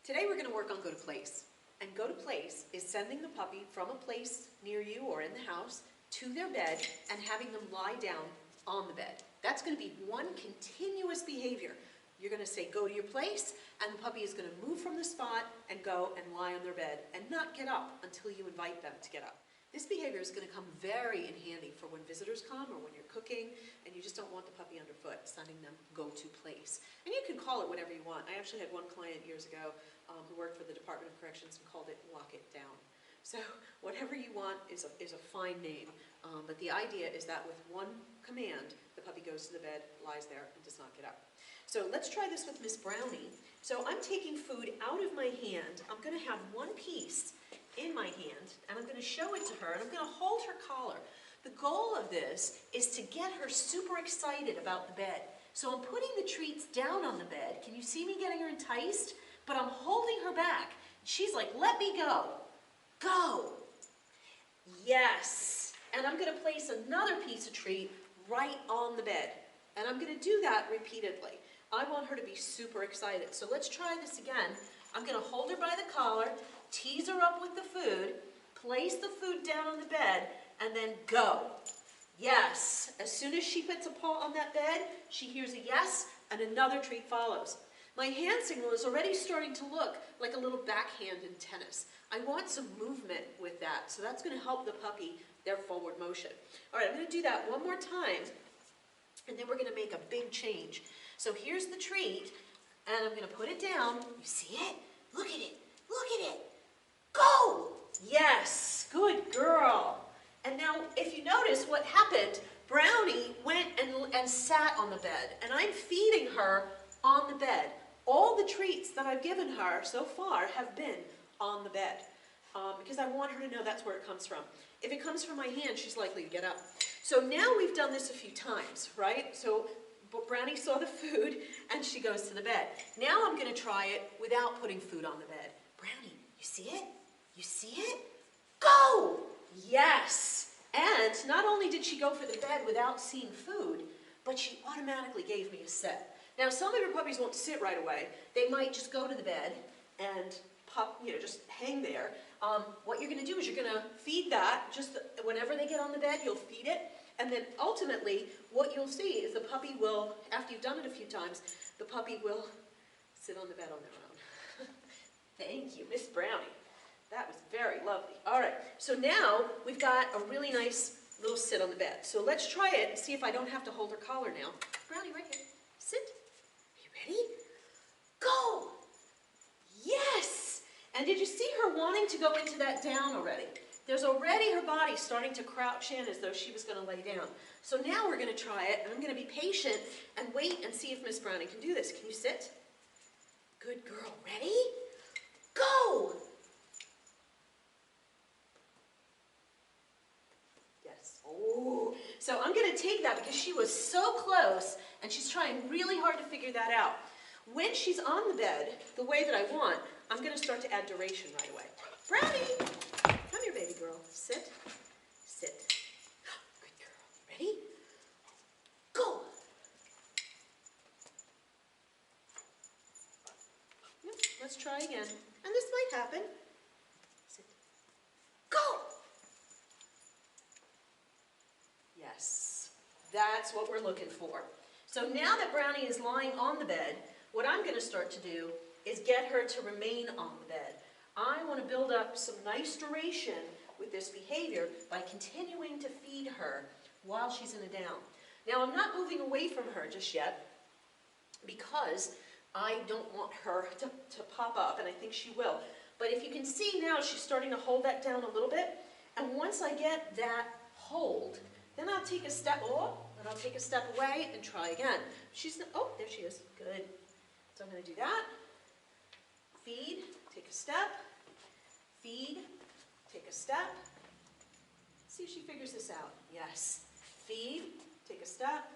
Today we're going to work on go to place. And go to place is sending the puppy from a place near you or in the house to their bed and having them lie down on the bed. That's going to be one continuous behavior. You're going to say go to your place, and the puppy is going to move from the spot and go and lie on their bed and not get up until you invite them to get up. This behavior is going to come very in handy for when visitors come or when you're cooking and you just don't want the puppy underfoot, sending them go to place. And you can call it whatever you want. I actually had one client years ago who worked for the Department of Corrections and called it lock it down. So whatever you want is a fine name, but the idea is that with one command, the puppy goes to the bed, lies there, and does not get up. So let's try this with Miss Brownie. So I'm taking food out of my hand. I'm going to have one piece in my hand, and I'm going to show it to her, and I'm going to hold her collar. The goal of this is to get her super excited about the bed. So I'm putting the treats down on the bed. Can you see me getting her enticed? But I'm holding her back. She's like, let me go. Go. Yes. And I'm going to place another piece of treat right on the bed. And I'm going to do that repeatedly. I want her to be super excited. So let's try this again. I'm going to hold her by the collar, tease her up with the food, place the food down on the bed, and then go. Yes. As soon as she puts a paw on that bed, she hears a yes, and another treat follows. My hand signal is already starting to look like a little backhand in tennis. I want some movement with that, so that's going to help the puppy, their forward motion. All right, I'm going to do that one more time, and then we're going to make a big change. So here's the treat, and I'm going to put it down. You see it? Look at it. Look at it. Go! Yes, good girl. And now, if you notice what happened, Brownie went and sat on the bed, and I'm feeding her on the bed. All the treats that I've given her so far have been on the bed because I want her to know that's where it comes from. If it comes from my hand, she's likely to get up. So now we've done this a few times, right? So Brownie saw the food and she goes to the bed. Now I'm going to try it without putting food on the bed. Brownie, you see it? You see it? Go! Yes! And not only did she go for the bed without seeing food, but she automatically gave me a sit. Now, some of your puppies won't sit right away. They might just go to the bed and just hang there. What you're going to do is you're going to feed that. Just whenever they get on the bed, you'll feed it. And then ultimately, what you'll see is the puppy will, after you've done it a few times, the puppy will sit on the bed on their own. Thank you, Miss Brownie. That was very lovely. All right, so now we've got a really nice little sit on the bed. So let's try it and see if I don't have to hold her collar now. Brownie, right here. Sit. Ready? Go! Yes! And did you see her wanting to go into that down already? There's already her body starting to crouch in as though she was going to lay down. So now we're going to try it, and I'm going to be patient and wait and see if Miss Brownie can do this. Can you sit? Good girl. Ready? Go! Yes. Oh. So I'm going to take that because she was so close, and she's trying really hard to figure that out. When she's on the bed, the way that I want, I'm going to start to add duration right away. Brownie! Come here, baby girl. Sit. Sit. Good girl. Ready? Go! Yep. Let's try again. And this might happen. Sit. Go! Yes. That's what we're looking for. So now that Brownie is lying on the bed, what I'm going to start to do is get her to remain on the bed. I want to build up some nice duration with this behavior by continuing to feed her while she's in a down. Now, I'm not moving away from her just yet because I don't want her to pop up, and I think she will. But if you can see now, she's starting to hold that down a little bit. And once I get that hold, then I'll take a step, and I'll take a step away and try again. Oh, there she is. Good. So I'm going to do that. Feed, take a step. Feed, take a step. See if she figures this out. Yes. Feed, take a step.